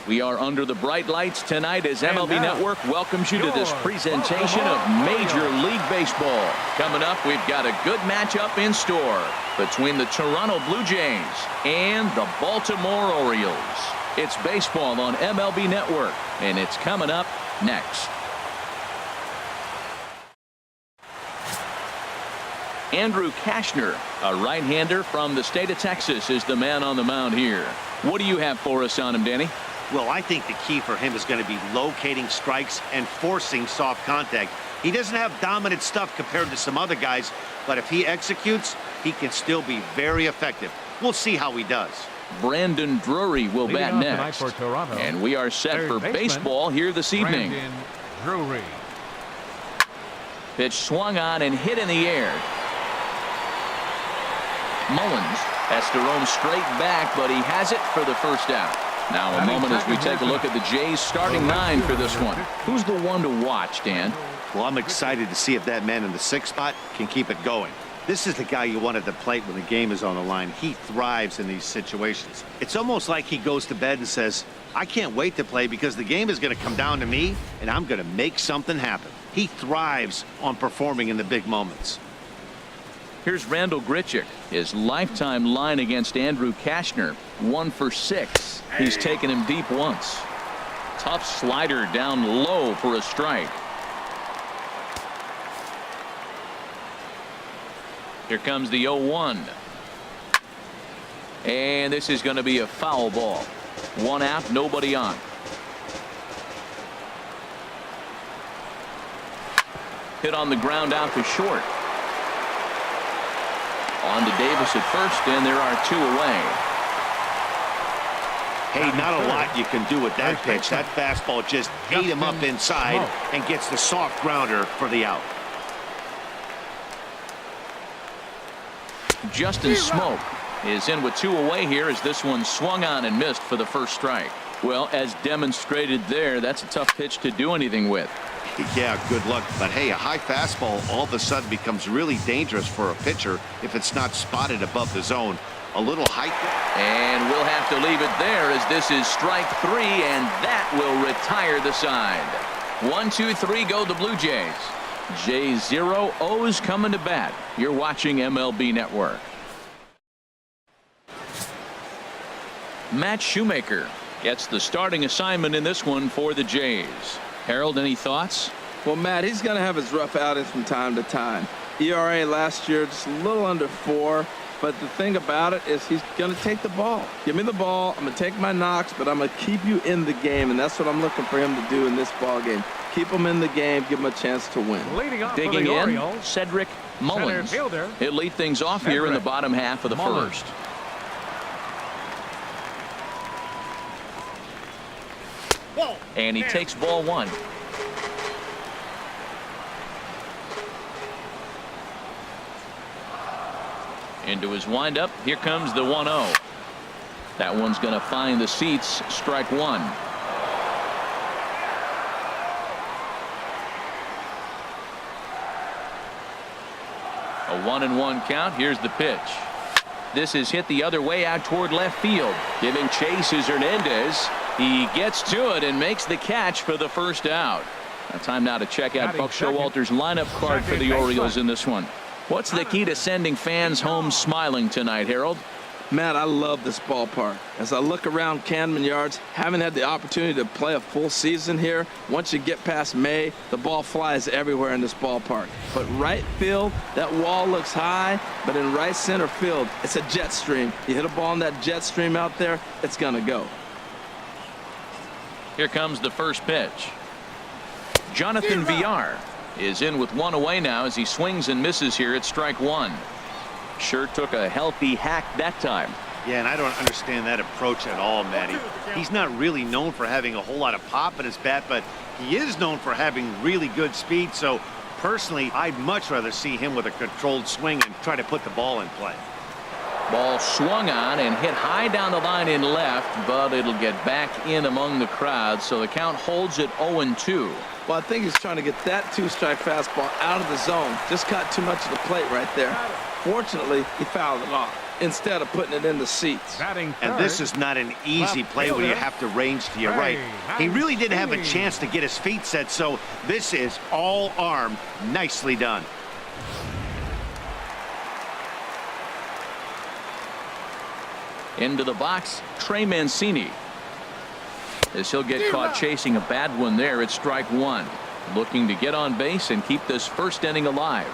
We are under the bright lights tonight as MLB Network welcomes you to this presentation of Major League Baseball. Coming up, we've got a good matchup in store between the Toronto Blue Jays and the Baltimore Orioles. It's baseball on MLB Network, and it's coming up next. Andrew Cashner, a right-hander from the state of Texas, is the man on the mound here. What do you have for us on him, Danny? Well, I think the key for him is going to be locating strikes and forcing soft contact. He doesn't have dominant stuff compared to some other guys, but if he executes, he can still be very effective. We'll see how he does. Brandon Drury will bat next. For Toronto, and we are set for baseball here this evening. Brandon Drury. Pitch swung on and hit in the air. Mullins has to roam straight back, but he has it for the first out. Now a moment as we take a look at the Jays starting nine for this one. Who's the one to watch, Dan? Well, I'm excited to see if that man in the sixth spot can keep it going. This is the guy you want at the plate when the game is on the line. He thrives in these situations. It's almost like he goes to bed and says, I can't wait to play because the game is going to come down to me and I'm going to make something happen. He thrives on performing in the big moments. Here's Randall Grichuk. His lifetime line against Andrew Cashner, 1 for 6. He's taken him deep once. Tough slider down low for a strike. Here comes the 0-1. And this is going to be a foul ball. 1 out, nobody on. Hit on the ground out to short. On to Davis at first, and there are 2 away. Hey, not a lot you can do with that pitch. That fastball just ate him up inside and gets the soft grounder for the out. Justin Smoke is in with 2 away here as this one swung on and missed for the first strike. Well, as demonstrated there, that's a tough pitch to do anything with. Yeah, good luck. But hey, a high fastball all of a sudden becomes really dangerous for a pitcher if it's not spotted above the zone. A little height. And we'll have to leave it there as this is strike 3, and that will retire the side. 1, 2, 3 go the Blue Jays. Jays 0, O's coming to bat. You're watching MLB Network. Matt Shoemaker gets the starting assignment in this one for the Jays. Harold, any thoughts? Well, Matt, he's going to have his rough outings from time to time. ERA last year just a little under 4. But the thing about it is he's going to take the ball. Give me the ball. I'm going to take my knocks, but I'm going to keep you in the game. And that's what I'm looking for him to do in this ball game. Keep him in the game. Give him a chance to win. Digging in, Cedric Mullins. He'll lead things off here in the bottom half of the first. And he takes ball 1. Into his windup. Here comes the 1-0. That one's going to find the seats. Strike 1. A 1-1 count. Here's the pitch. This is hit the other way out toward left field. Giving chase is Hernandez. He gets to it and makes the catch for the first out. Time now to check out Buck Showalter's lineup card for the Orioles in this one. What's the key to sending fans home smiling tonight, Harold? Matt, I love this ballpark. As I look around Camden Yards, haven't had the opportunity to play a full season here. Once you get past May, the ball flies everywhere in this ballpark. But right field, that wall looks high, but in right center field, it's a jet stream. You hit a ball in that jet stream out there, it's going to go. Here comes the first pitch. Jonathan Villar is in with 1 away now as he swings and misses here at strike 1. Sure took a healthy hack that time. Yeah, and I don't understand that approach at all, Matty. He's not really known for having a whole lot of pop in his bat, but he is known for having really good speed. So personally, I'd much rather see him with a controlled swing and try to put the ball in play. Ball swung on and hit high down the line in left, but it'll get back in among the crowd, so the count holds at 0-2. Well, I think he's trying to get that 2-strike fastball out of the zone. Just caught too much of the plate right there. Fortunately, he fouled it off. instead of putting it in the seats. And this is not an easy play when you have to range to your right. He really didn't have a chance to get his feet set, so this is all arm. Nicely done. Into the box, Trey Mancini. As he'll get caught chasing a bad one there, it's strike one. Looking to get on base and keep this first inning alive.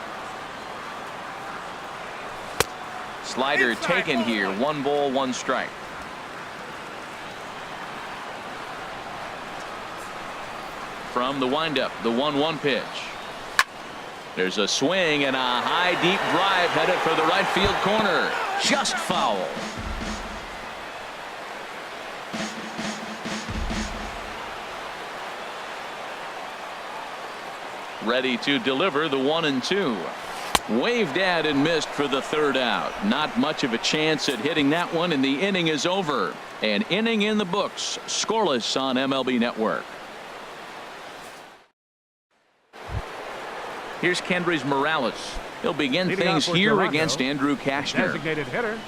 Slider taken here. 1 ball, 1 strike. From the windup, the 1-1 pitch. There's a swing and a high deep drive headed for the right field corner. Just foul. Ready to deliver the 1-2. Waved at and missed for the 3rd out. Not much of a chance at hitting that one, and the inning is over. An inning in the books. Scoreless on MLB Network. Here's Kendrys Morales. He'll begin things here against Andrew Cashner. Designated hitter,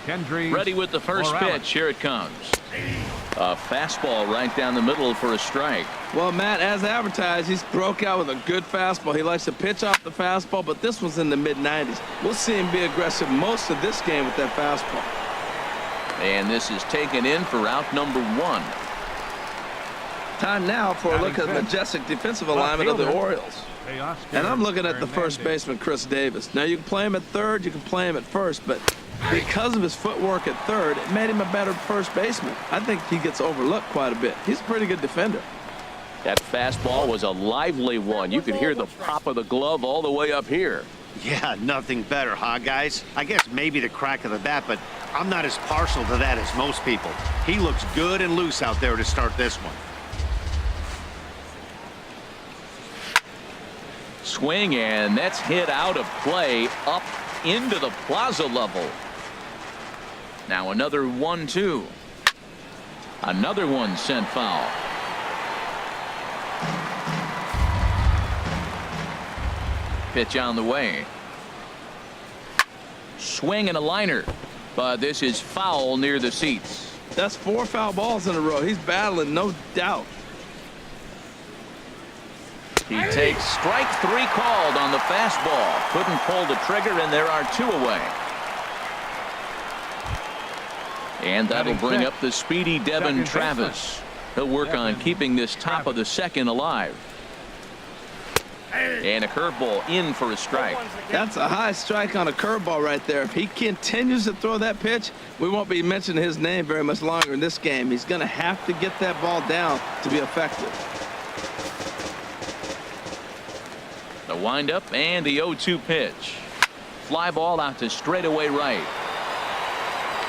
Kendrys Ready with the first pitch. Here it comes. A fastball right down the middle for a strike. Well, Matt, as advertised, he's broke out with a good fastball. He likes to pitch off the fastball, but this one's in the mid-90s. We'll see him be aggressive most of this game with that fastball. And this is taken in for out number 1. Time now for a look at the majestic defensive alignment of the Orioles. And I'm looking at the first baseman, Chris Davis. Now, you can play him at third, you can play him at first, but because of his footwork at third, it made him a better first baseman. I think he gets overlooked quite a bit. He's a pretty good defender. That fastball was a lively one. You could hear the pop of the glove all the way up here. Yeah, nothing better, huh, guys? I guess maybe the crack of the bat, but I'm not as partial to that as most people. He looks good and loose out there to start this one. Swing, and that's hit out of play up into the plaza level. Now another 1-2. Another one sent foul. Pitch on the way. Swing and a liner, but this is foul near the seats. That's 4 foul balls in a row. He's battling, no doubt. He takes strike 3 called on the fastball. Couldn't pull the trigger, and there are 2 away. And that'll bring up the speedy Devin Travis. He'll work on keeping this top of the 2nd alive. And a curveball in for a strike. That's a high strike on a curveball right there. If he continues to throw that pitch, we won't be mentioning his name very much longer in this game. He's going to have to get that ball down to be effective. The windup and the 0-2 pitch. Fly ball out to straightaway right.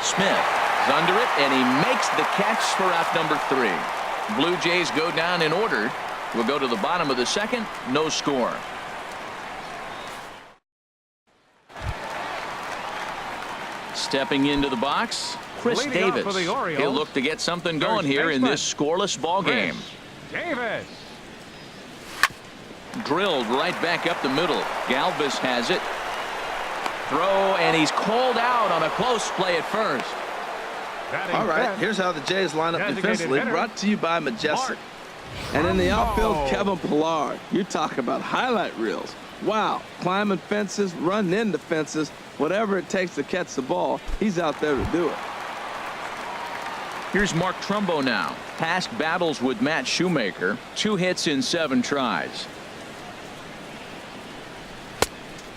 Smith is under it, and he makes the catch for out number 3. Blue Jays go down in order. We'll go to the bottom of the 2nd. No score. Stepping into the box, Chris Davis. He'll look to get something going here in this scoreless ball game. Davis. Drilled right back up the middle. Galvis has it. Throw, and he's called out on a close play at first. All right, here's how the Jays line up defensively, brought to you by Majestic. And in the outfield, Kevin Pillar. You talk about highlight reels. Wow, climbing fences, running into fences, whatever it takes to catch the ball, he's out there to do it. Here's Mark Trumbo now. Past battles with Matt Shoemaker. 2 hits in 7 tries.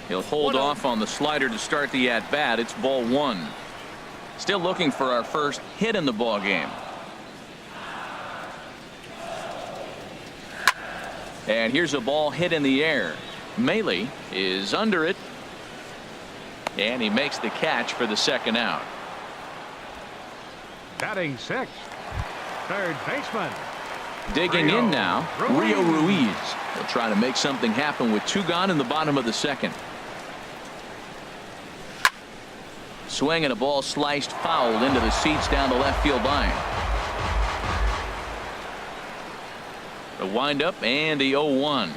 He'll hold off on the slider to start the at-bat. It's ball 1. Still looking for our first hit in the ball game. And here's a ball hit in the air. Maley is under it, and he makes the catch for the 2nd out. Batting 6th, third baseman. Digging in now, Rio Ruiz. He'll try to make something happen with 2 gone in the bottom of the 2nd. Swing and a ball sliced foul into the seats down the left field line. The windup and the 0-1.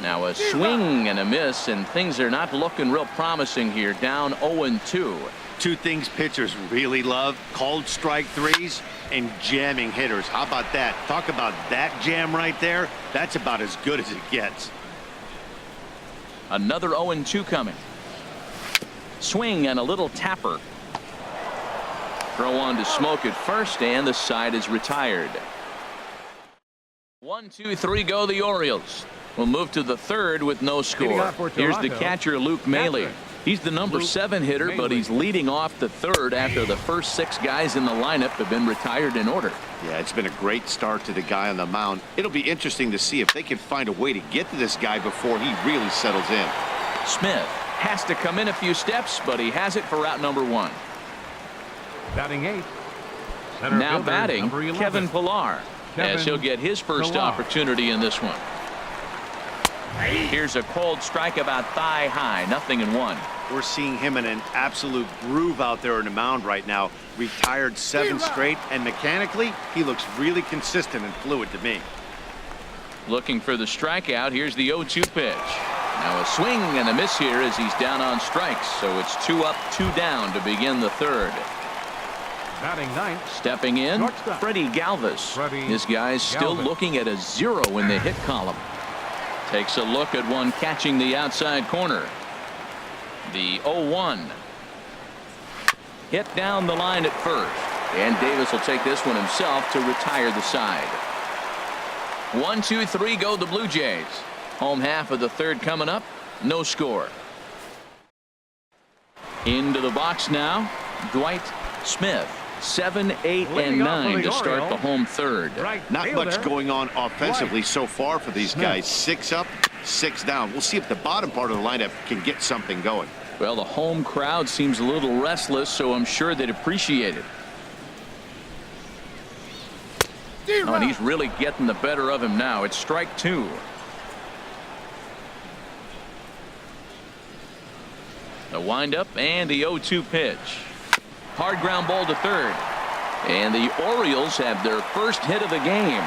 Now a swing and a miss, and things are not looking real promising here. Down 0-2. two things pitchers really love: cold strike threes and jamming hitters. How about that? Talk about that jam right there. That's about as good as it gets. Another 0-2 coming. Swing and a little tapper. Throw on to Smoke at first, and the side is retired. 1, 2, 3 go the Orioles. We'll move to the third with no score. Here's the catcher, Luke Maile. He's the number 7 hitter, but he's leading off the third after the first 6 guys in the lineup have been retired in order. Yeah, it's been a great start to the guy on the mound. It'll be interesting to see if they can find a way to get to this guy before he really settles in. Smith has to come in a few steps, but he has it for out number 1. Batting 8. Now batting, Kevin Pillar, as he'll get his first opportunity in this one. Here's a cold strike about thigh high, 0-1. We're seeing him in an absolute groove out there on the mound right now. Retired 7 straight, and mechanically, he looks really consistent and fluid to me. Looking for the strikeout. Here's the 0-2 pitch. Now a swing and a miss here as he's down on strikes. So it's 2 up, 2 down to begin the third. Batting 9. Stepping in, Freddie Galvis. This guy's still looking at a 0 in the hit column. Takes a look at one catching the outside corner. The 0-1. Hit down the line at first. And Davis will take this one himself to retire the side. 1, 2, 3 go the Blue Jays. Home half of the third coming up. No score. Into the box now, Dwight Smith. 7, 8, and 9 to start the home third. Not much going on offensively so far for these guys. 6 up, 6 down. We'll see if the bottom part of the lineup can get something going. Well, the home crowd seems a little restless, so I'm sure they'd appreciate it. Oh, and he's really getting the better of him now. It's strike 2. The windup and the 0-2 pitch. Hard ground ball to third. And the Orioles have their first hit of the game.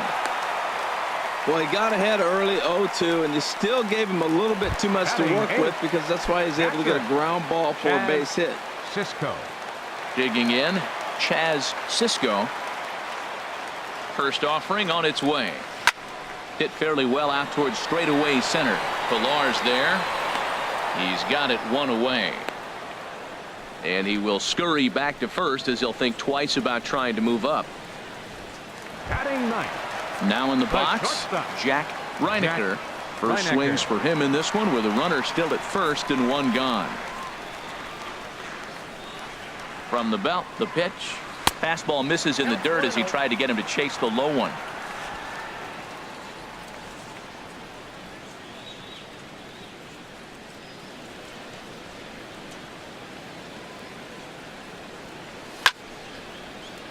Well, he got ahead early, 0-2, and you still gave him a little bit too much to work with, because that's why he's able to get a ground ball for a base hit. Cisco. Digging in, Chaz Cisco. First offering on its way. Hit fairly well out towards straightaway center. Pillar's there. He's got it 1 away. And he will scurry back to first as he'll think twice about trying to move up. Batting 9. Now in the box, Jack Reinecker. First swings for him in this one with a runner still at first and 1 gone. From the belt, the pitch. Fastball misses in the dirt as he tried to get him to chase the low one.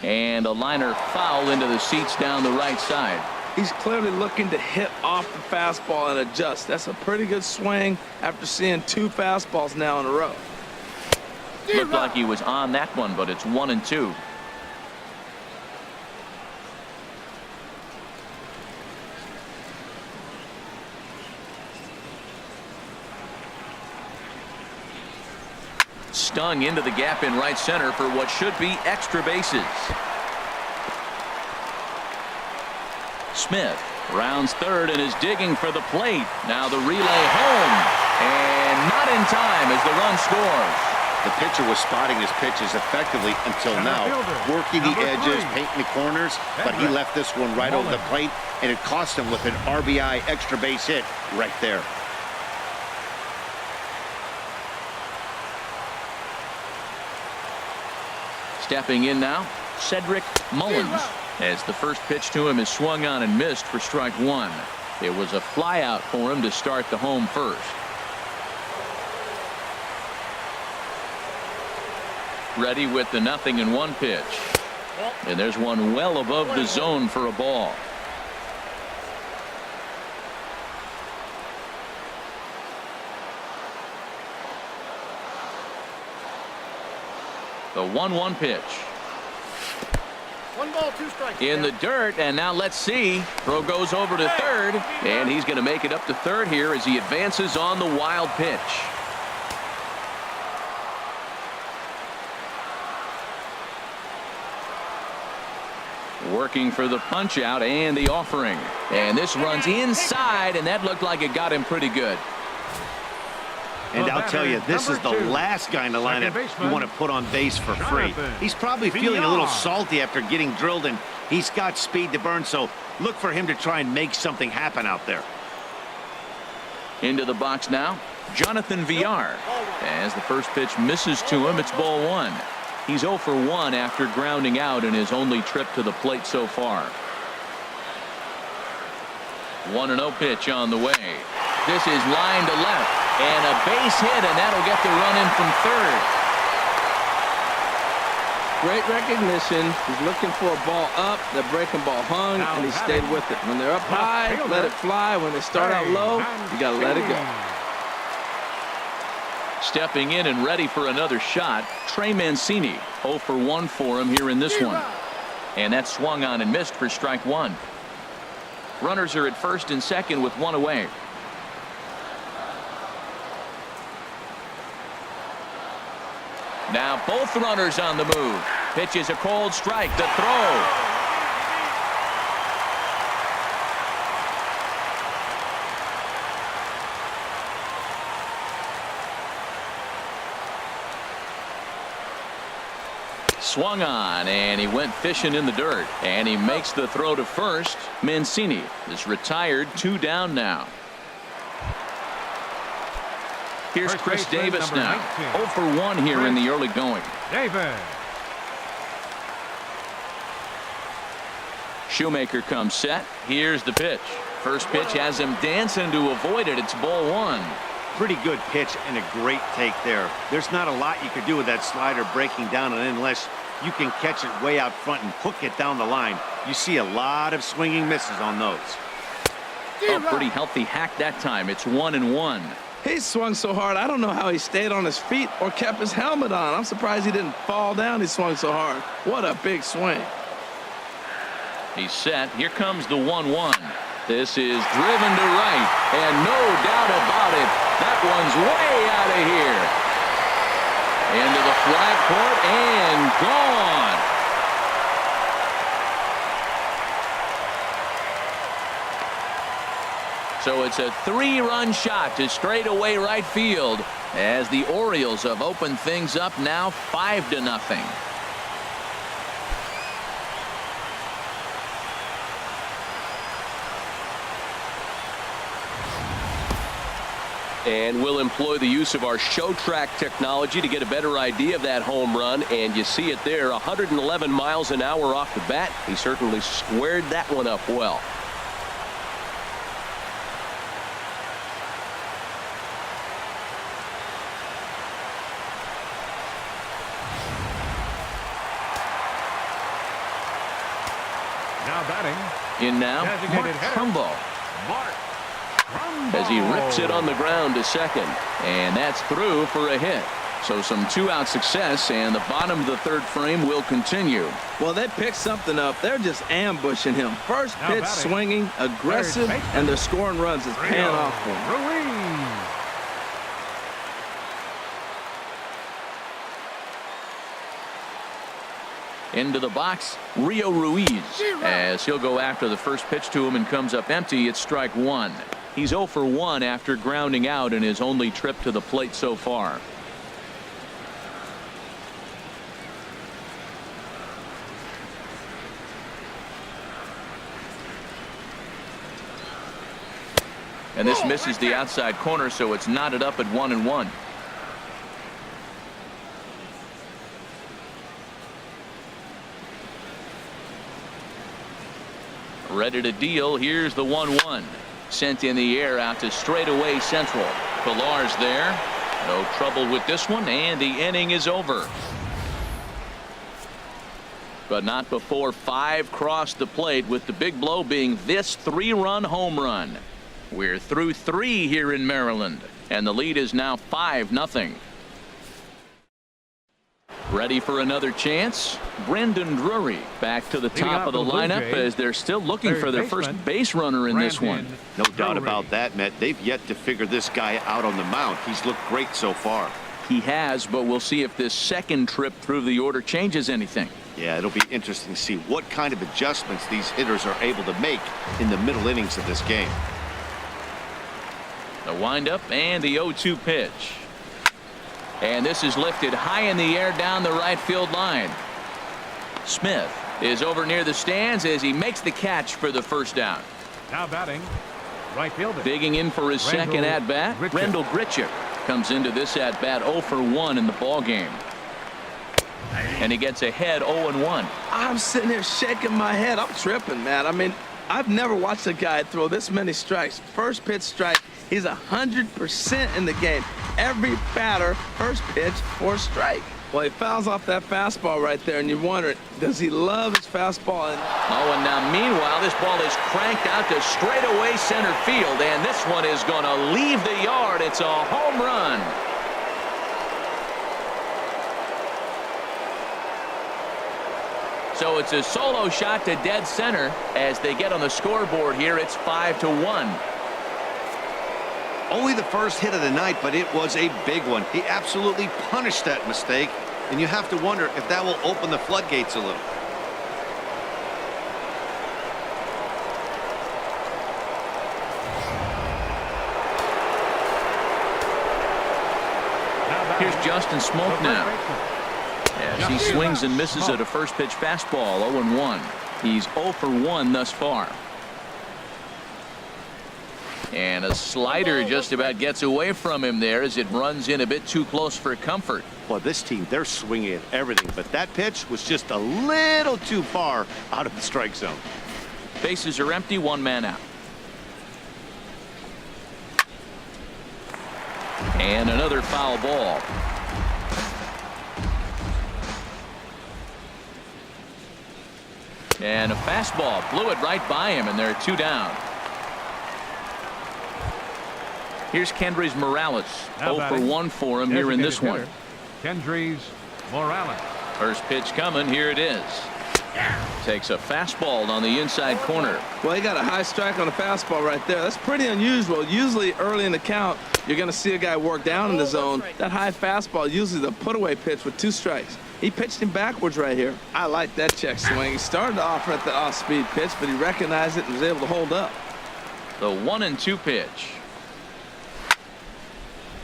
And a liner foul into the seats down the right side. He's clearly looking to hit off the fastball and adjust. That's a pretty good swing after seeing 2 fastballs now in a row. Looked like he was on that one, but it's 1-2. Stung into the gap in right center for what should be extra bases. Smith rounds third and is digging for the plate. Now the relay home, and not in time as the run scores. The pitcher was spotting his pitches effectively until now, working the edges, painting the corners, but he left this one right over the plate, and it cost him with an RBI extra base hit right there. Stepping in now, Cedric Mullins, as the first pitch to him is swung on and missed for strike 1. It was a fly out for him to start the home first. Ready with the 0-1 pitch. And there's one well above the zone for a ball. The 1-1 pitch. 1 ball, 2 strikes. In the dirt, and now let's see. Throw goes over to third, and he's going to make it up to third here as he advances on the wild pitch. Working for the punch out and the offering. And this runs inside, and that looked like it got him pretty good. And I'll tell you, this is the last guy in the lineup you want to put on base for free. He's probably feeling a little salty after getting drilled, and he's got speed to burn, so look for him to try and make something happen out there. Into the box now, Jonathan Villar. As the first pitch misses to him, it's ball one. He's 0 for 1 after grounding out in his only trip to the plate so far. 1-0 pitch on the way. This is line to left, and a base hit, and that'll get the run in from third. Great recognition. He's looking for a ball up. The breaking ball hung, and he stayed with it. When they're up high, let it fly. When they start out low, you got to let it go. Stepping in and ready for another shot, Trey Mancini. 0 for 1 for him here in this one. And that swung on and missed for strike one. Runners are at first and second with one away. Now both runners on the move. Pitch is a cold strike. The throw. Swung on, and he went fishing in the dirt, and he makes the throw to first. Mancini is retired, 2 down now. Here's Chris Davis now. 0 for 1 here in the early going. Davis. Shoemaker comes set. Here's the pitch. First pitch has him dancing to avoid it. It's ball one. Pretty good pitch and a great take there. There's not a lot you could do with that slider breaking down and unless you can catch it way out front and hook it down the line. You see a lot of swinging misses on those. A pretty healthy hack that time. It's 1-1. He swung so hard, I don't know how he stayed on his feet or kept his helmet on. I'm surprised he didn't fall down. He swung so hard. What a big swing. He's set. Here comes the 1-1. This is driven to right, and no doubt about it, that one's way out of here. Into the flag court and gone. So it's a 3-run shot to straightaway right field as the Orioles have opened things up now 5-0. And we'll employ the use of our show track technology to get a better idea of that home run. And you see it there, 111 miles an hour off the bat. He certainly squared that one up well. Now batting. In now, Mark Trumbo. As he rips it on the ground to second, and that's through for a hit. So some 2-out success, and the bottom of the third frame will continue. Well, they picked something up. They're just ambushing him. First pitch swinging, aggressive, and they're scoring runs. It's paying off for him. Into the box, Rio Ruiz, as he'll go after the first pitch to him and comes up empty. It's strike one. He's 0 for 1 after grounding out in his only trip to the plate so far. And this misses the outside corner, so it's knotted up at 1-1. Ready to deal. Here's the 1-1. Sent in the air out to straightaway central. Pillar's there. No trouble with this one, and the inning is over. But not before 5 crossed the plate, with the big blow being this 3-run home run. We're through 3 here in Maryland, and the lead is now 5-0. Ready for another chance? Brendan Drury back to the top of the lineup as they're still looking for their first base runner in this one. No doubt about that, Matt. They've yet to figure this guy out on the mound. He's looked great so far. He has, but we'll see if this second trip through the order changes anything. Yeah, it'll be interesting to see what kind of adjustments these hitters are able to make in the middle innings of this game. The windup and the 0-2 pitch. And this is lifted high in the air down the right field line. Smith is over near the stands as he makes the catch for the first down. Now batting, right fielder. Digging in for his second at-bat, Rendell Grichuk comes into this at-bat 0 for 1 in the ball game. And he gets ahead 0-1. I'm sitting here shaking my head. I'm tripping, man. I mean, I've never watched a guy throw this many strikes. First pitch strike. He's 100% in the game. Every batter, first pitch or strike. Well, he fouls off that fastball right there, and you wonder, does he love his fastball? And now meanwhile, this ball is cranked out to straightaway center field, and this one is going to leave the yard. It's a home run. So it's a solo shot to dead center as they get on the scoreboard here. It's 5-1. Only the first hit of the night, but it was a big one. He absolutely punished that mistake, and you have to wonder if that will open the floodgates a little. Here's Justin Smoke now. As he swings and misses at a first pitch fastball, 0-1. He's 0 for 1 thus far. And a slider just about gets away from him there as it runs in a bit too close for comfort. Well, this team, they're swinging at everything, but that pitch was just a little too far out of the strike zone. Bases are empty, one man out. And another foul ball. And a fastball blew it right by him, and there are 2 down. Here's Kendrys Morales. 0 for 1 for him here in this one. Kendrys Morales. First pitch coming. Here it is. Takes a fastball on the inside corner. Well, he got a high strike on a fastball right there. That's pretty unusual. Usually early in the count, you're going to see a guy work down in the zone. That high fastball, usually the put-away pitch with 2 strikes. He pitched him backwards right here. I like that check swing. He started off at the off-speed pitch, but he recognized it and was able to hold up. The 1-2 pitch.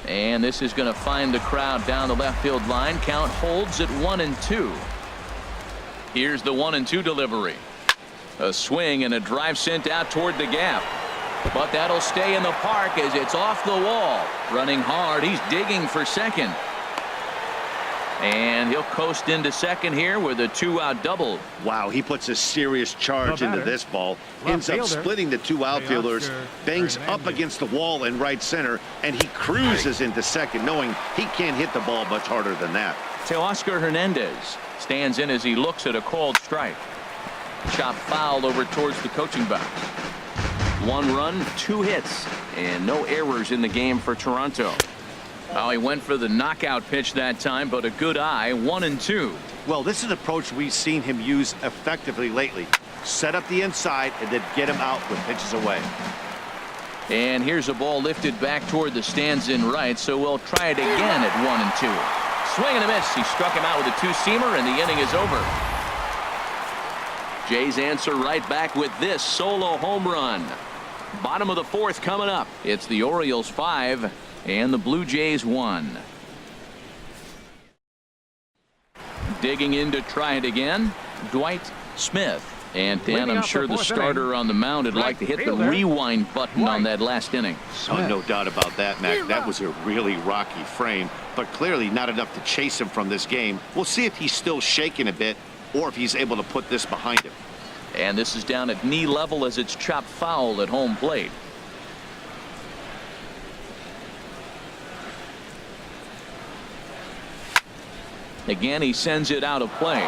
And this is going to find the crowd down the left field line. Count holds at 1-2. Here's the 1-2 delivery. A swing and a drive sent out toward the gap. But that'll stay in the park as it's off the wall. Running hard. He's digging for second. And he'll coast into second here with a 2-out double. Wow, he puts a serious charge into this ball. Ends up splitting the 2 outfielders, bangs up against the wall in right center, and he cruises into second, knowing he can't hit the ball much harder than that. Teoscar Hernandez stands in as he looks at a called strike. Chop foul over towards the coaching box. 1 run, 2 hits, and no errors in the game for Toronto. He went for the knockout pitch that time, but a good eye. 1-2. Well, this is an approach we've seen him use effectively lately. Set up the inside and then get him out with pitches away. And here's a ball lifted back toward the stands in right, so we'll try it again at 1-2. Swing and a miss. He struck him out with a 2-seamer, and the inning is over. Jays answer right back with this solo home run. Bottom of the 4th coming up. It's the Orioles 5 and the Blue Jays 1. Digging in to try it again, Dwight Smith. And Dan, I'm sure the starter on the mound would like to hit the rewind button on that last inning. Oh, no doubt about that, Mac. That was a really rocky frame, but clearly not enough to chase him from this game. We'll see if he's still shaking a bit or if he's able to put this behind him. And this is down at knee level as it's chopped foul at home plate. Again, he sends it out of play.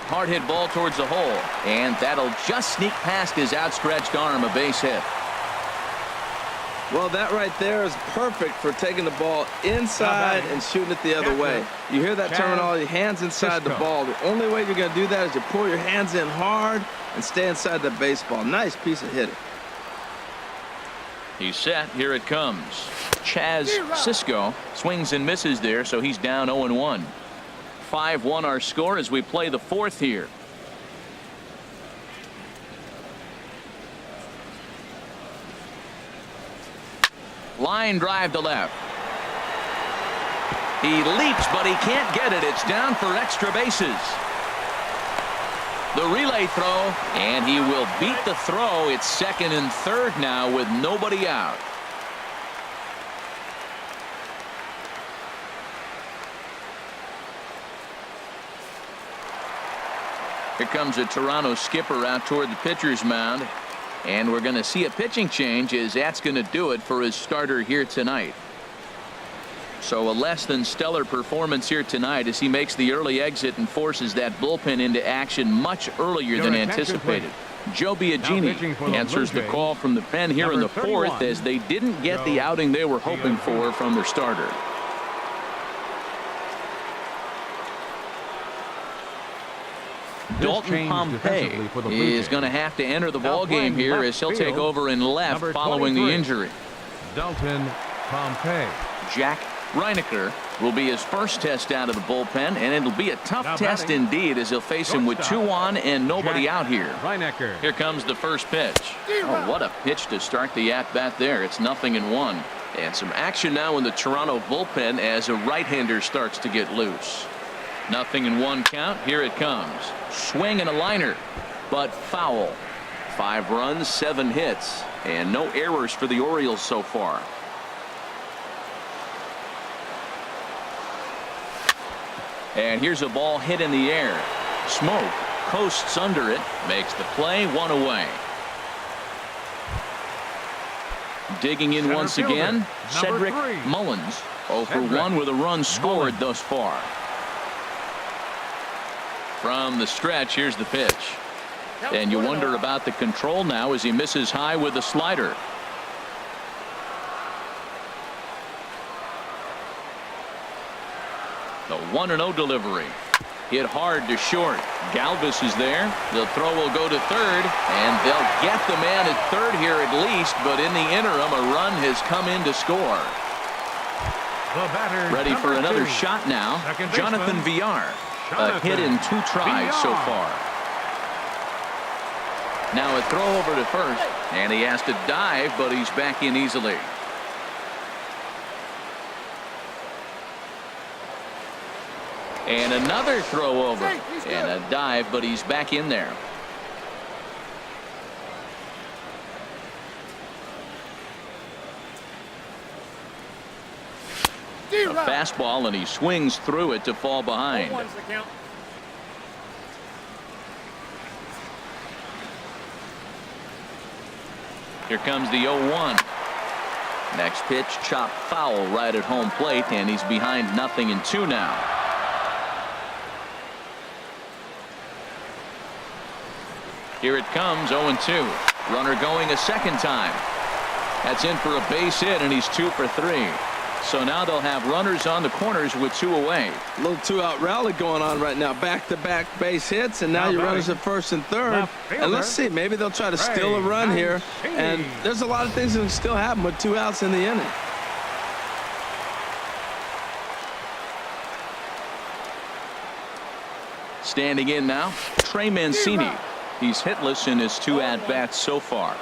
Hard hit ball towards the hole, and that'll just sneak past his outstretched arm, a base hit. Well, that right there is perfect for taking the ball inside and shooting it the other way. You hear that terminology, hands inside the ball. The only way you're going to do that is you pull your hands in hard and stay inside the baseball. Nice piece of hitting. He's set. Here it comes. Chaz Cisco swings and misses there, so he's down 0-1. 5-1 our score as we play the fourth here. Line drive to left. He leaps, but he can't get it. It's down for extra bases. The relay throw, and he will beat the throw. It's second and third now with nobody out. Here comes a Toronto skipper out toward the pitcher's mound. And we're going to see a pitching change as that's going to do it for his starter here tonight. So a less than stellar performance here tonight as he makes the early exit and forces that bullpen into action much earlier than anticipated. Joe Biagini answers the call from the pen here in the fourth as they didn't get the outing they were hoping for from their starter. Dalton Pompey is going to have to enter the ball game here as he'll take over in left following the injury. Dalton Pompey. Jack Reinecker will be his first test out of the bullpen, and it'll be a tough test indeed as he'll face him with 2 on and nobody out here. Reinecker. Here comes the first pitch. Oh, what a pitch to start the at-bat there. It's 0-1. And some action now in the Toronto bullpen as a right-hander starts to get loose. 0-1 count. Here it comes. Swing and a liner, but foul. 5 runs, 7 hits, and no errors for the Orioles so far. And here's a ball hit in the air. Smoke coasts under it, makes the play, 1 away. Digging in once again, Cedric Mullins. 0 for 1 with a run scored thus far. From the stretch, here's the pitch. And you wonder about the control now as he misses high with the slider. The 1-0 delivery. Hit hard to short. Galvis is there. The throw will go to third, and they'll get the man at third here at least, but in the interim, a run has come in to score. Ready for another shot now. Jonathan Villar. A hit in 2 tries so far. Now a throw over to first, and he has to dive, but he's back in easily. And another throw over, and a dive, but he's back in there. A fastball, and he swings through it to fall behind. Here comes the 0-1. Next pitch, chop foul right at home plate, and he's behind 0-2 now. Here it comes, 0-2. Runner going a second time. That's in for a base hit, and he's 2 for 3. So now they'll have runners on the corners with 2 away. A little 2-out rally going on right now. Back-to-back base hits, and now your runners at first and third. And let's see, maybe they'll try to steal a run here. And there's a lot of things that can still happen with 2 outs in the inning. Standing in now, Trey Mancini. He's hitless in his 2 at-bats so far.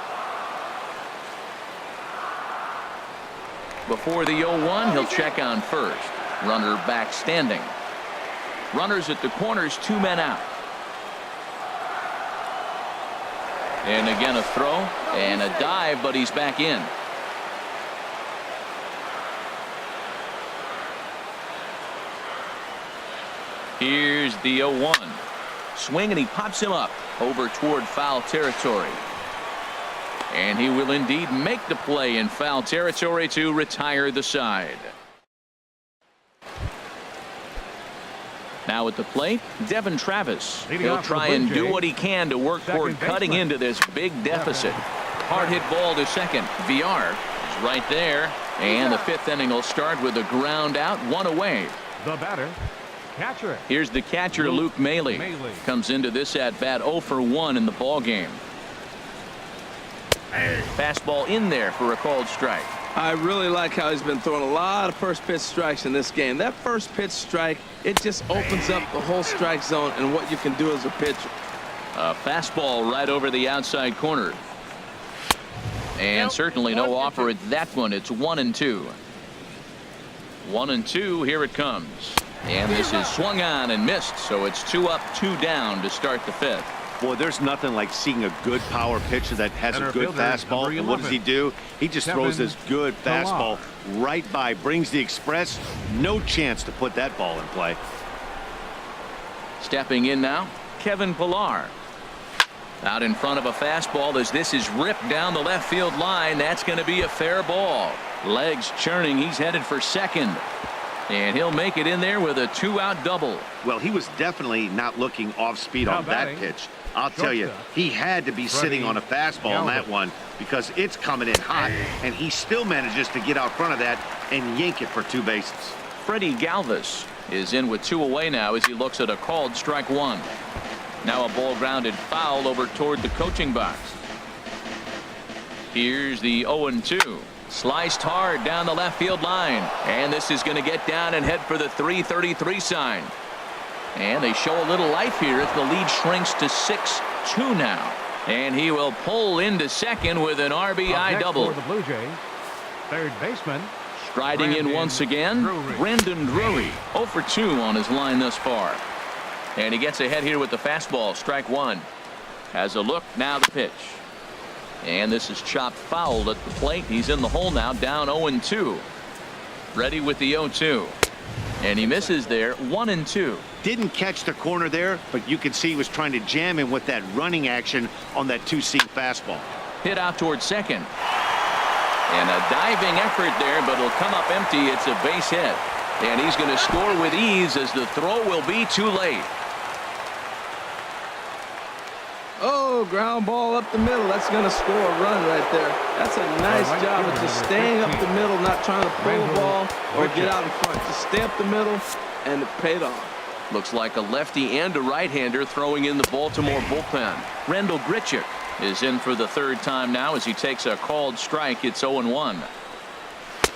Before the 0-1, he'll check on first. Runner back standing. Runners at the corners, 2 men out. And again a throw and a dive, but he's back in. Here's the 0-1. Swing, and he pops him up over toward foul territory. And he will indeed make the play in foul territory to retire the side. Now at the plate, Devin Travis. He'll try and do what he can to work toward cutting into this big deficit. Hard hit ball to second. Villar right there. And the fifth inning will start with a ground out, one away. The batter, catcher. Here's the catcher, Luke Maile. Comes into this at bat 0 for 1 in the ball game. Fastball in there for a called strike. I really like how he's been throwing a lot of first pitch strikes in this game. That first pitch strike, it just opens up the whole strike zone and what you can do as a pitcher. A fastball right over the outside corner. And certainly no offer at that one. It's 1-2. 1-2. Here it comes. And this is swung on and missed. So it's 2 up, 2 down to start the fifth. Boy, there's nothing like seeing a good power pitcher that has Center a good fielder, fastball. number And what does he do? He just throws this good fastball right by, brings the express. No chance to put that ball in play. Stepping in now, Kevin Pillar. Out in front of a fastball as this is ripped down the left field line. That's going to be a fair ball. Legs churning. He's headed for second. And he'll make it in there with a 2-out double. Well, he was definitely not looking off speed on that pitch. I'll tell you, he had to be sitting on a fastball on that one because it's coming in hot, and he still manages to get out front of that and yank it for 2 bases. Freddie Galvis is in with 2 away now as he looks at a called strike 1. Now a ball grounded foul over toward the coaching box. Here's the 0-2. Sliced hard down the left field line. And this is going to get down and head for the 333 sign. And they show a little life here as the lead shrinks to 6-2 now. And he will pull into second with an RBI double. For the Blue Jays, third baseman. Striding in once again, Brandon Drury. 0 for 2 on his line thus far. And he gets ahead here with the fastball, strike 1. Has a look, now the pitch. And this is chopped foul at the plate. He's in the hole now, down 0-2. Ready with the 0-2. And he misses there, 1-2. Didn't catch the corner there, but you could see he was trying to jam him with that running action on that 2-seam fastball. Hit out towards second. And a diving effort there, but it'll come up empty. It's a base hit. And he's going to score with ease as the throw will be too late. Oh, ground ball up the middle. That's going to score a run right there. That's a nice job of just staying up the middle, not trying to pull the ball or get out in front. Just stay up the middle, and it paid off. Looks like a lefty and a right-hander throwing in the Baltimore bullpen. Randall Grichuk is in for the 3rd time now as he takes a called strike. It's 0-1.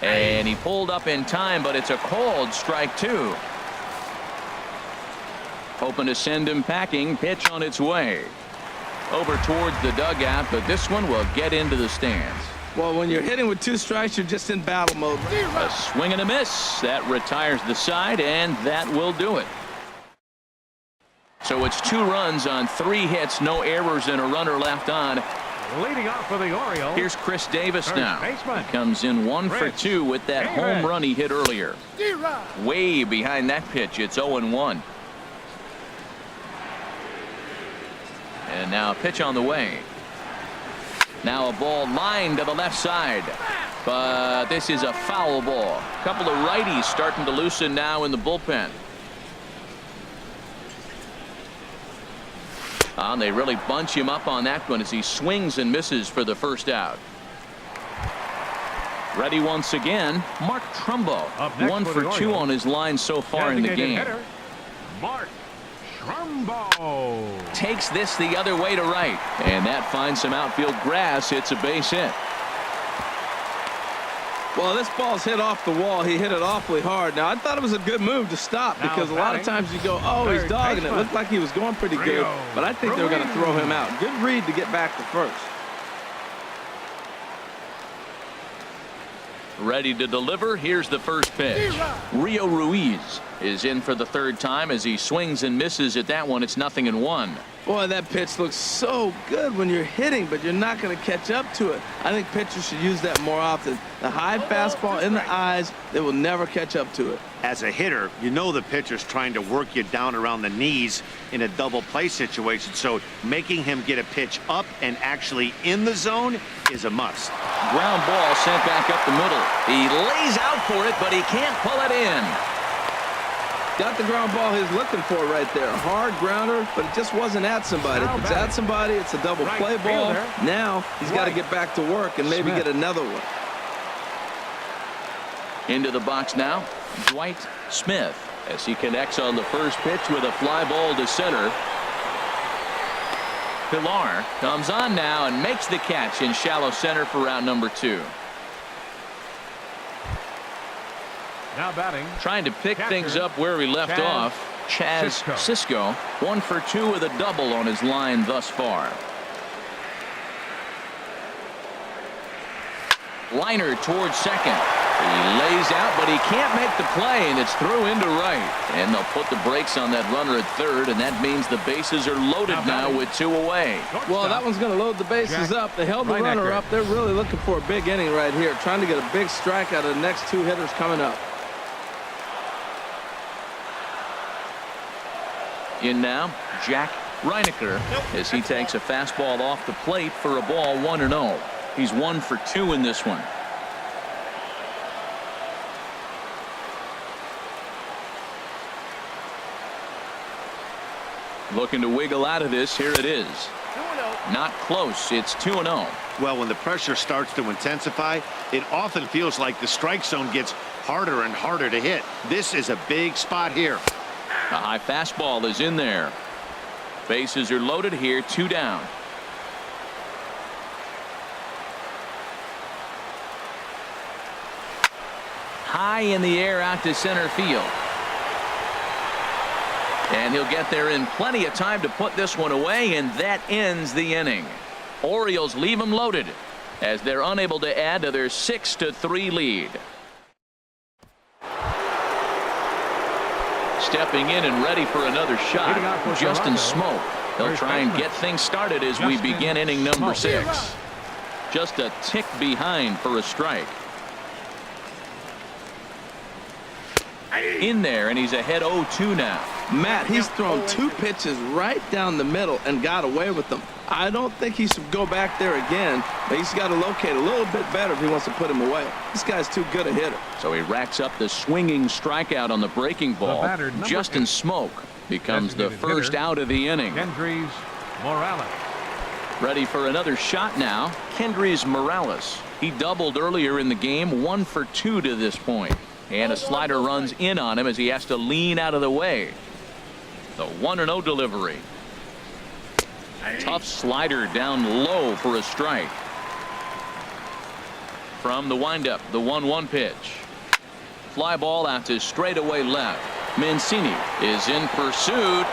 And he pulled up in time, but it's a called strike 2. Hoping to send him packing. Pitch on its way. Over towards the dugout, but this one will get into the stands. Well, when you're hitting with 2 strikes, you're just in battle mode. A swing and a miss. That retires the side, and that will do it. So it's 2 runs on 3 hits, no errors, and a runner left on. Leading off for the Orioles. Here's Chris Davis now. Baseman. He comes in 1 for 2 with that home run he hit earlier. Way behind that pitch. It's 0-1. And now a pitch on the way. Now a ball lined to the left side. But this is a foul ball. A couple of righties starting to loosen now in the bullpen. And they really bunch him up on that one as he swings and misses for the 1st out. Ready once again, Mark Trumbo. 1 for 2 on his line so far in the game. Hitter, Mark Trumbo takes this the other way to right, and that finds some outfield grass. It's a base hit. Well, this ball's hit off the wall. He hit it awfully hard. Now, I thought it was a good move to stop because a lot of times you go, oh, he's dogging it. Looked like he was going pretty good, but I think they were going to throw him out. Good read to get back to first. Ready to deliver. Here's the first pitch. Rio Ruiz is in for the 3rd time as he swings and misses at that one. It's 0-1. Boy, that pitch looks so good when you're hitting, but you're not going to catch up to it. I think pitchers should use that more often. The high fastball in the eyes, they will never catch up to it. As a hitter, you know the pitcher's trying to work you down around the knees in a double play situation, so making him get a pitch up and actually in the zone is a must. Ground ball sent back up the middle. He lays out for it, but he can't pull it in. Got the ground ball he's looking for right there. Hard grounder, but it just wasn't at somebody. If it's at somebody, it's a double play ball. Now he's got to get back to work and maybe get another one. Into the box now, Dwight Smith, as he connects on the first pitch with a fly ball to center. Pilar comes on now and makes the catch in shallow center for out number 2. Now batting. Trying to pick catcher, things up where we left Chaz off. Chaz Cisco. 1 for 2 with a double on his line thus far. Liner towards second. He lays out, but he can't make the play, and it's through into right. And they'll put the brakes on that runner at third, and that means the bases are loaded now with 2 away. Well, that one's going to load the bases up. They held the runner up. They're really looking for a big inning right here, trying to get a big strike out of the next 2 hitters coming up. In now, Jack Reinecker, as he takes a fastball off the plate for a ball 1-0. He's 1 for 2 in this one. Looking to wiggle out of this. Here it is. Not close. It's 2-0. Well, when the pressure starts to intensify, it often feels like the strike zone gets harder and harder to hit. This is a big spot here. A high fastball is in there. Bases are loaded here. 2 down. High in the air out to center field. And he'll get there in plenty of time to put this one away, and that ends the inning. Orioles leave them loaded as they're unable to add to their 6-3 lead. Stepping in and ready for another shot, Justin Smoke. They'll try and get things started as we begin inning number 6. Just a tick behind for a strike. In there, and he's ahead 0-2 now. Matt, he's thrown 2 pitches right down the middle and got away with them. I don't think he should go back there again, but he's got to locate a little bit better if he wants to put him away. This guy's too good a hitter. So he racks up the swinging strikeout on the breaking ball. Justin Smoke becomes the first out of the inning. Kendrys Morales. Ready for another shot now. Kendrys Morales. He doubled earlier in the game, 1 for 2 to this point. And a slider runs in on him as he has to lean out of the way. The 1-0 delivery. Tough slider down low for a strike. From the windup, the 1-1 pitch. Fly ball out to straightaway left. Mancini is in pursuit.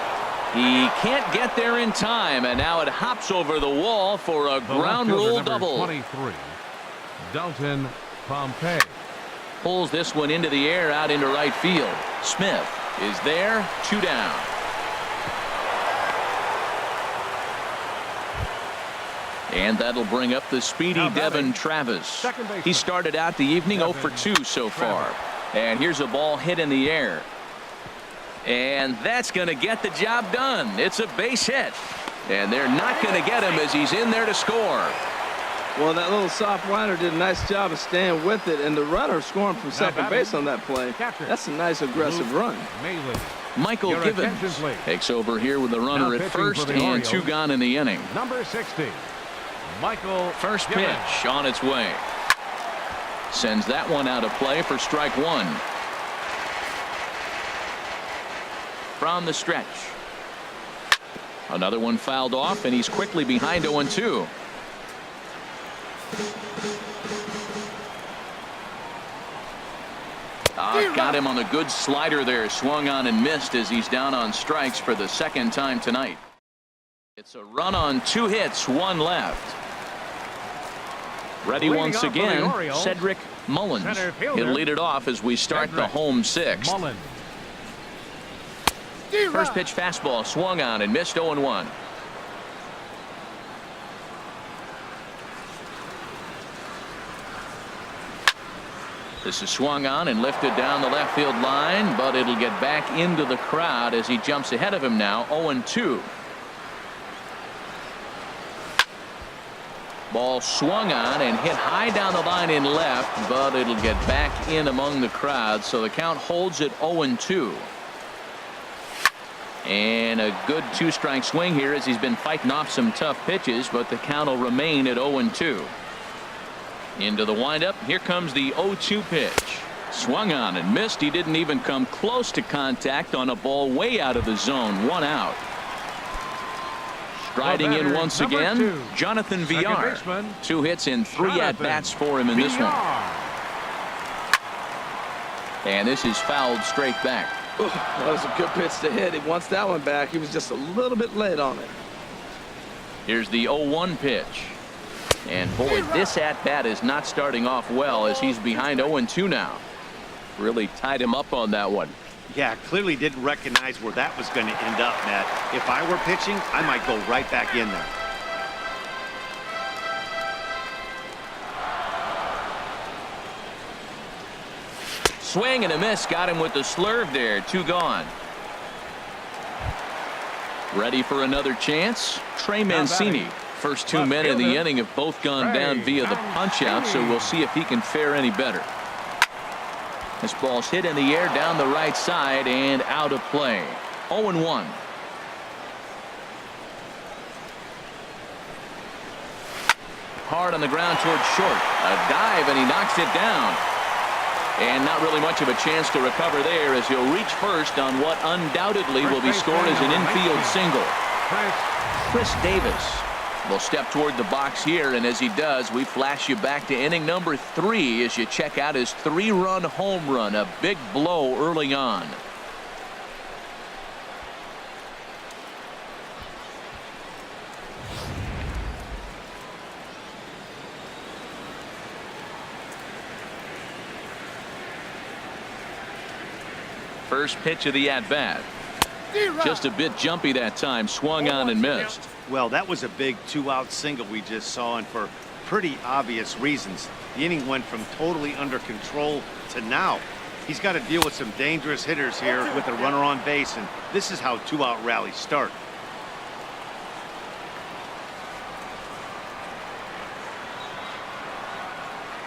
He can't get there in time, and now it hops over the wall for a ground rule double. 23, Dalton Pompey. Pulls this one into the air out into right field. Smith is there. 2 down. And that'll bring up the speedy Devin Travis. He started out the evening 0 for 2 so far. And here's a ball hit in the air. And that's going to get the job done. It's a base hit. And they're not going to get him as he's in there to score. Well, that little soft liner did a nice job of staying with it, and the runner scoring from second base on that play. That's a nice aggressive run. Michael Givens takes over here with the runner at first and 2 gone in the inning. Number 60, Michael First Givens. pitch on its way. Sends that one out of play for strike 1. From the stretch. Another one fouled off, and he's quickly behind 0-2. Got him on a good slider there. Swung on and missed as he's down on strikes for the second time tonight. It's a run on 2 hits, 1 left. Ready once again, Cedric Mullins. He'll lead it off as we start the home 6th. Mullins. First pitch fastball swung on and missed 0-1. This is swung on and lifted down the left field line, but it'll get back into the crowd as he jumps ahead of him now. 0-2. Ball swung on and hit high down the line in left, but it'll get back in among the crowd, so the count holds at 0-2. And a good 2-strike swing here as he's been fighting off some tough pitches, but the count will remain at 0-2. Into the windup. Here comes the 0-2 pitch. Swung on and missed. He didn't even come close to contact on a ball way out of the zone. 1 out. Striding in once again, 2, Jonathan second Villar. baseman, 2 hits and 3 Jonathan at-bats for him in this one. Villar. And this is fouled straight back. Ooh, that was a good pitch to hit. He wants that one back. He was just a little bit late on it. Here's the 0-1 pitch. And boy, this at-bat is not starting off well as he's behind 0-2 now. Really tied him up on that one. Yeah, clearly didn't recognize where that was going to end up, Matt. If I were pitching, I might go right back in there. Swing and a miss. Got him with the slurve there. 2 gone. Ready for another chance. Trey Mancini. First 2 men in the inning have both gone down via the punch out, so we'll see if he can fare any better. This ball's hit in the air down the right side and out of play. 0-1. Hard on the ground towards short. A dive and he knocks it down. And not really much of a chance to recover there as he'll reach first on what undoubtedly will be scored as an infield single. Chris Davis will step toward the box here, and as he does, we flash you back to inning number 3 as you check out his 3-run home run, a big blow early on. First pitch of the at-bat. Just a bit jumpy that time. Swung on and missed. Well, that was a big 2-out single we just saw, and for pretty obvious reasons. The inning went from totally under control to now. He's got to deal with some dangerous hitters here with a runner on base, and this is how 2-out rallies start.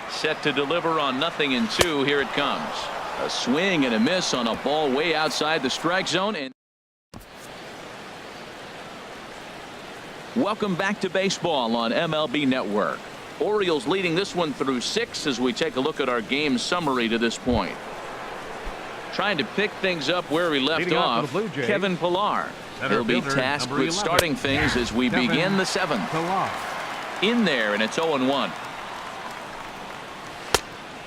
Set to deliver on 0-2. Here it comes. A swing and a miss on a ball way outside the strike zone. And welcome back to baseball on MLB Network. Orioles leading this one through 6 as we take a look at our game summary to this point. Trying to pick things up where we left off, Kevin Pillar. He'll be tasked with starting things as we begin the 7th. In there, and it's 0-1.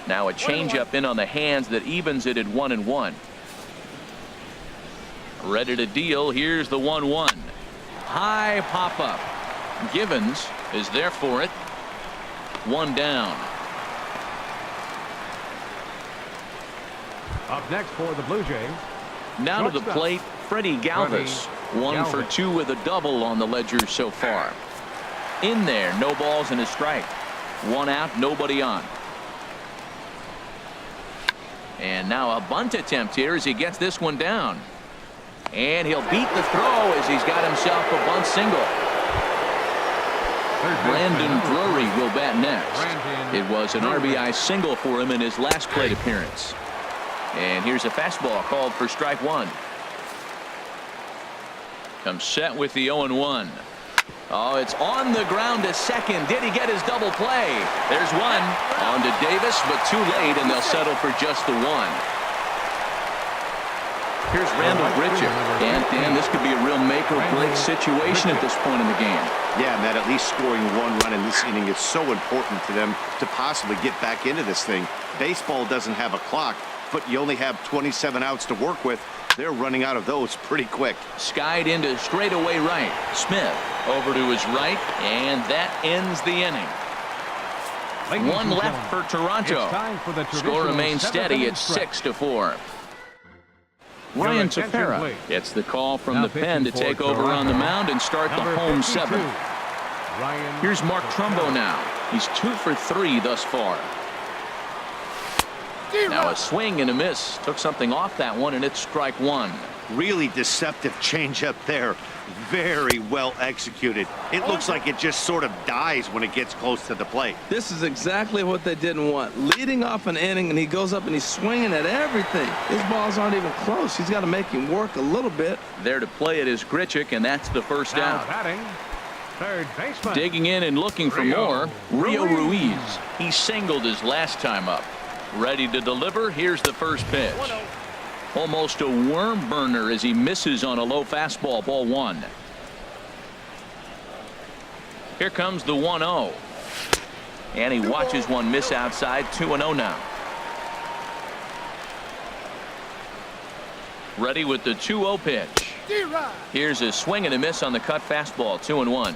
Now a changeup in on the hands that evens it at 1-1. Ready to deal. Here's the 1-1. High pop up. Givens is there for it. 1 down. Up next for the Blue Jays. Now to the plate, Freddie Galvis. 1 for 2 with a double on the ledger so far. In there, no balls and a strike. 1 out, nobody on. And now a bunt attempt here as he gets this one down. And he'll beat the throw as he's got himself a bunt single. Brandon Drury will bat next. It was an RBI single for him in his last plate appearance. And here's a fastball called for strike 1. Comes set with the 0-1. Oh, it's on the ground to second. Did he get his double play? There's one. On to Davis, but too late, and they'll settle for just the 1. Here's Randall Grichuk. And Dan, this could be a real make-or-break situation at this point in the game. Yeah, Matt, at least scoring 1 run in this inning is so important to them to possibly get back into this thing. Baseball doesn't have a clock, but you only have 27 outs to work with. They're running out of those pretty quick. Skied into straightaway right. Smith over to his right, and that ends the inning. 1 left for Toronto. Score remains steady at 6-4. Ryan Tepera gets the call from the pen to take over on the mound and start the home 7. Here's Mark Trumbo now. He's 2 for 3 thus far. Now a swing and a miss. Took something off that one, and it's strike 1. Really deceptive changeup there. Very well executed. It looks like it just sort of dies when it gets close to the plate. This is exactly what they didn't want. Leading off an inning, and he goes up and he's swinging at everything. His balls aren't even close. He's got to make him work a little bit. There to play it is Grichuk, and that's the first out. Third baseman. Digging in and looking for more, Rio Ruiz. He singled his last time up. Ready to deliver. Here's the first pitch. Almost a worm burner as he misses on a low fastball. Ball 1. Here comes the 1-0. And he watches one miss outside. 2-0 now. Ready with the 2-0 pitch. Here's a swing and a miss on the cut fastball. 2-1.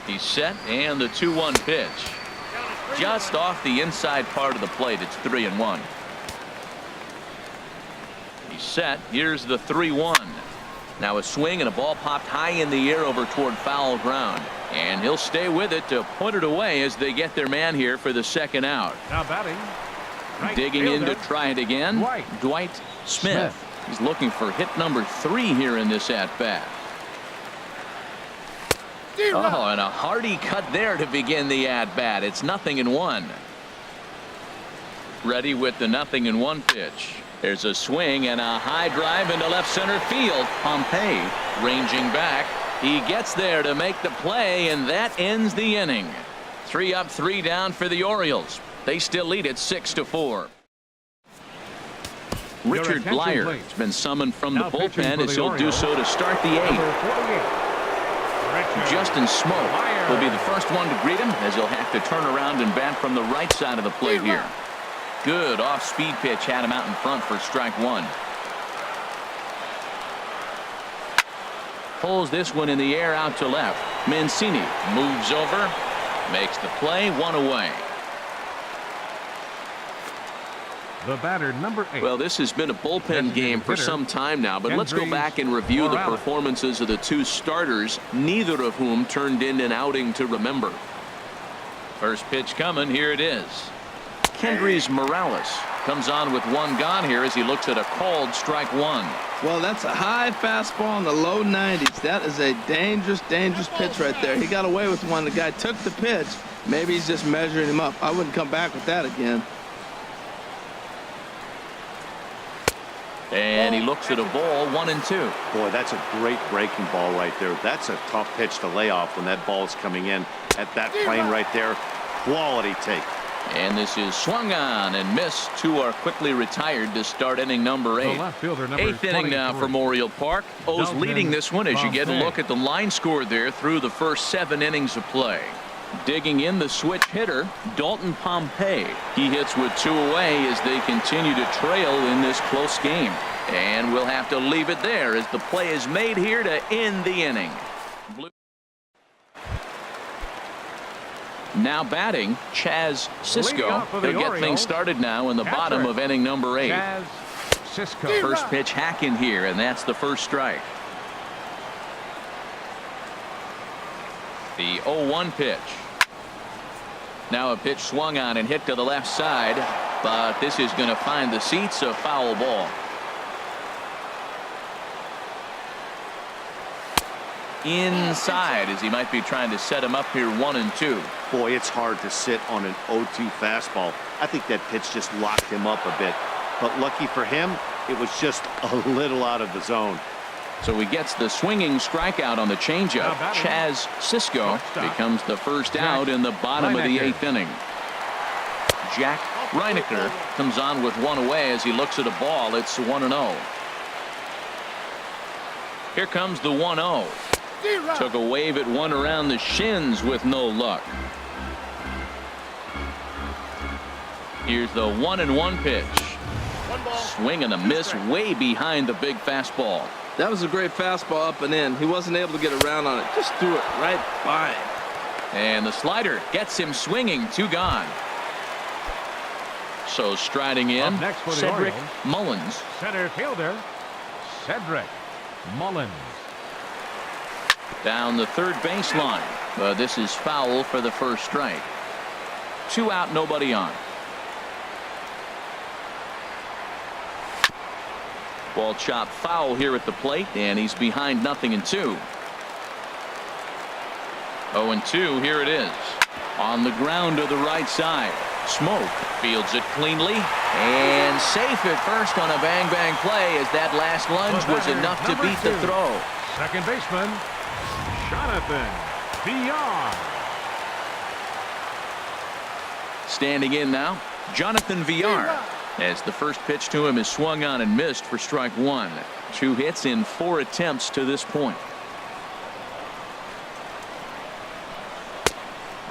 He's set, and the 2-1 pitch. Just off the inside part of the plate. It's 3-1. He's set. Here's the 3-1. Now a swing and a ball popped high in the air over toward foul ground. And he'll stay with it to put it away as they get their man here for the second out. Now batting. Right Digging in fielder. to try it again. Dwight Smith. He's looking for hit number 3 here in this at-bat. Oh, and a hearty cut there to begin the at-bat. It's 0-1. Ready with the 0-1 pitch. There's a swing and a high drive into left center field. Pompey ranging back. He gets there to make the play, and that ends the inning. 3 up, 3 down for the Orioles. They still lead it 6-4. Richard Blyer has been summoned from the bullpen as he'll do so to start the 8th. Justin Smoke will be the first one to greet him as he'll have to turn around and bat from the right side of the plate here. Good off-speed pitch had him out in front for strike 1. Pulls this one in the air out to left. Mancini moves over, makes the play, 1 away. The batter, number 8. Well, this has been a bullpen game for some time now, but let's go back and review the performances of the 2 starters, neither of whom turned in an outing to remember. First pitch coming. Here it is. Kendrys Morales comes on with 1 gone here as he looks at a called strike 1. Well, that's a high fastball in the low 90s. That is a dangerous pitch right there. He got away with one. The guy took the pitch. Maybe he's just measuring him up. I wouldn't come back with that again. And he looks at a ball, 1-2. Boy, that's a great breaking ball right there. That's a tough pitch to lay off when that ball's coming in at that plane right there. Quality take. And this is swung on and missed. 2 are quickly retired to start inning number 8. 8th inning now for Memorial Park. O's leading this one as you get a look at the line score there through the first 7 innings of play. Digging in the switch hitter, Dalton Pompey. He hits with 2 away as they continue to trail in this close game. And we'll have to leave it there as the play is made here to end the inning. Now batting, Chaz Cisco. They'll get things started now in the bottom of inning number 8. First pitch hack in here, and that's the first strike. The 0-1 pitch. Now a pitch swung on and hit to the left side, but this is going to find the seats. A foul ball. Inside as he might be trying to set him up here. 1-2. Boy, it's hard to sit on an 0-2 fastball. I think that pitch just locked him up a bit, but lucky for him, it was just a little out of the zone. So he gets the swinging strikeout on the changeup. Chaz Cisco becomes the first out in the bottom of the 8th inning. Jack Reinecker comes on with 1 away as he looks at a ball. It's 1-0. Here comes the 1-0. Took a wave at one around the shins with no luck. Here's the 1-1 pitch. Swing and a miss way behind the big fastball. That was a great fastball up and in. He wasn't able to get around on it. Just threw it right by. And the slider gets him swinging. 2 gone. So striding in, Cedric Mullins. Center fielder, Cedric Mullins. Down the third baseline. This is foul for the first strike. 2 out, nobody on. Ball chopped foul here at the plate, and he's behind 0-2. 0-2, here it is. On the ground to the right side. Smoke fields it cleanly. And safe at first on a bang-bang play, as that last lunge was enough to beat the throw. Second baseman, Jonathan Villar. Standing in now, Jonathan Villar, as the first pitch to him is swung on and missed for strike one. 2 hits in 4 attempts to this point.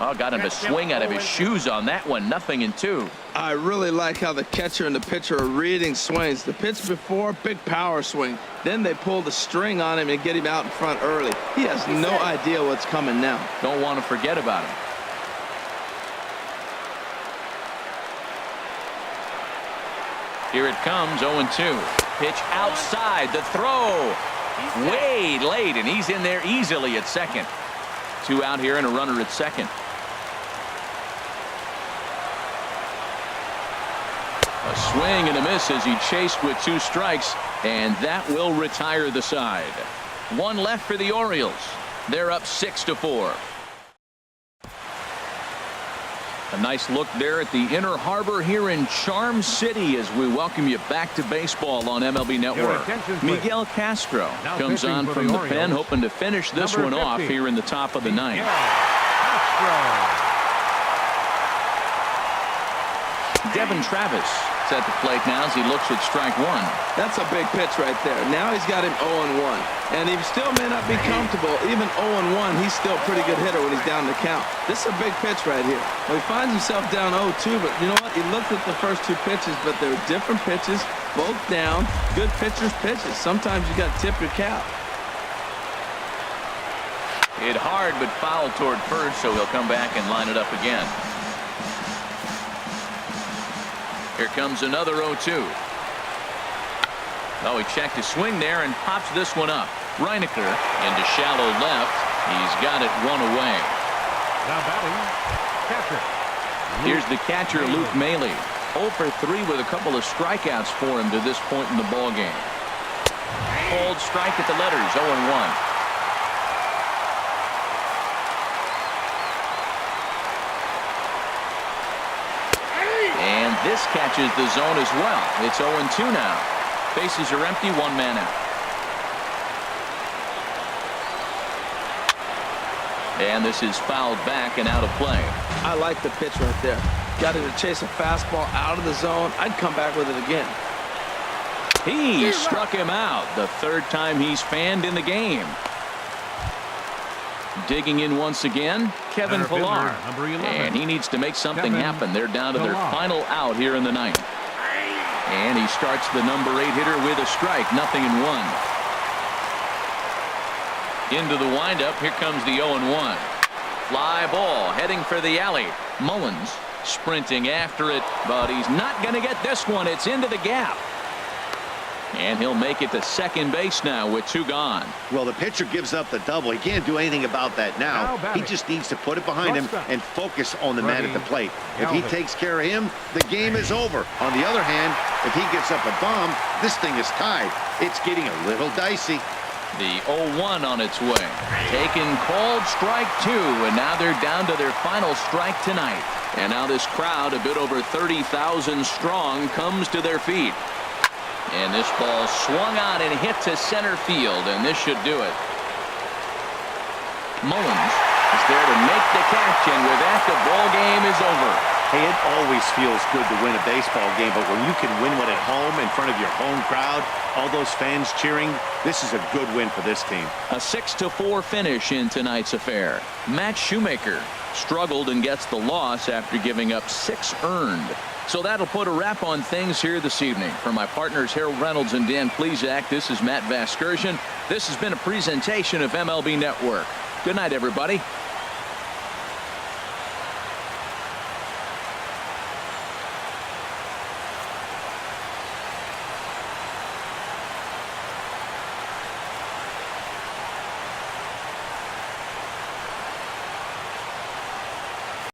Oh, got him to swing out of his shoes on that one. 0-2. I really like how the catcher and the pitcher are reading swings. The pitch before, big power swing. Then they pull the string on him and get him out in front early. He has no idea what's coming now. Don't want to forget about him. Here it comes, 0-2. Pitch outside, the throw. Way late, and he's in there easily at second. 2 out here and a runner at second. A swing and a miss as he chased with 2 strikes, and that will retire the side. 1 left for the Orioles. They're up 6-4. A nice look there at the Inner Harbor here in Charm City as we welcome you back to baseball on MLB Network. Miguel Castro comes on from the pen, hoping to finish this one off here in the top of the 9th. Devin Travis at the plate now as he looks at strike 1. That's a big pitch right there. Now he's got him 0-1. And he still may not be comfortable. Even 0-1, he's still a pretty good hitter when he's down the count. This is a big pitch right here. Well, he finds himself down 0-2, but you know what? He looked at the first 2 pitches, but they're different pitches, both down. Good pitchers' pitches. Sometimes you got to tip your cap. Hit hard, but foul toward first, so he'll come back and line it up again. Here comes another 0-2. Oh, he checked his swing there and pops this one up. Reinecker into shallow left. He's got it 1 away. Now batting, catcher. Here's the catcher, Luke Maile. 0 for 3 with a couple of strikeouts for him to this point in the ball game. Cold strike at the letters, 0-1. And this catches the zone as well. It's 0-2 now. Bases are empty, 1 man out. And this is fouled back and out of play. I like the pitch right there. Got him to chase a fastball out of the zone. I'd come back with it again. He struck him out. The 3rd time he's fanned in the game. Digging in once again, Kevin Pillar. And he needs to make something happen. They're down to their final out here in the 9th. And he starts the number 8 hitter with a strike. 0-1. Into the windup. Here comes the 0-1. Fly ball heading for the alley. Mullins sprinting after it, but he's not going to get this one. It's into the gap. And he'll make it to second base now with 2 gone. Well, the pitcher gives up the double. He can't do anything about that now. He just needs to put it behind him and focus on the man at the plate. If he takes care of him, the game is over. On the other hand, if he gets up a bomb, this thing is tied. It's getting a little dicey. The 0-1 on its way. Taken, called strike 2, and now they're down to their final strike tonight. And now this crowd, a bit over 30,000 strong, comes to their feet. And this ball swung on and hit to center field, and this should do it. Mullins is there to make the catch, and with that, the ball game is over. Hey, it always feels good to win a baseball game, but when you can win one at home in front of your home crowd, all those fans cheering, this is a good win for this team. A 6-4 finish in tonight's affair. Matt Shoemaker struggled and gets the loss after giving up 6 earned. So that'll put a wrap on things here this evening. For my partners Harold Reynolds and Dan Plesac, this is Matt Vasgersian. This has been a presentation of MLB Network. Good night, everybody.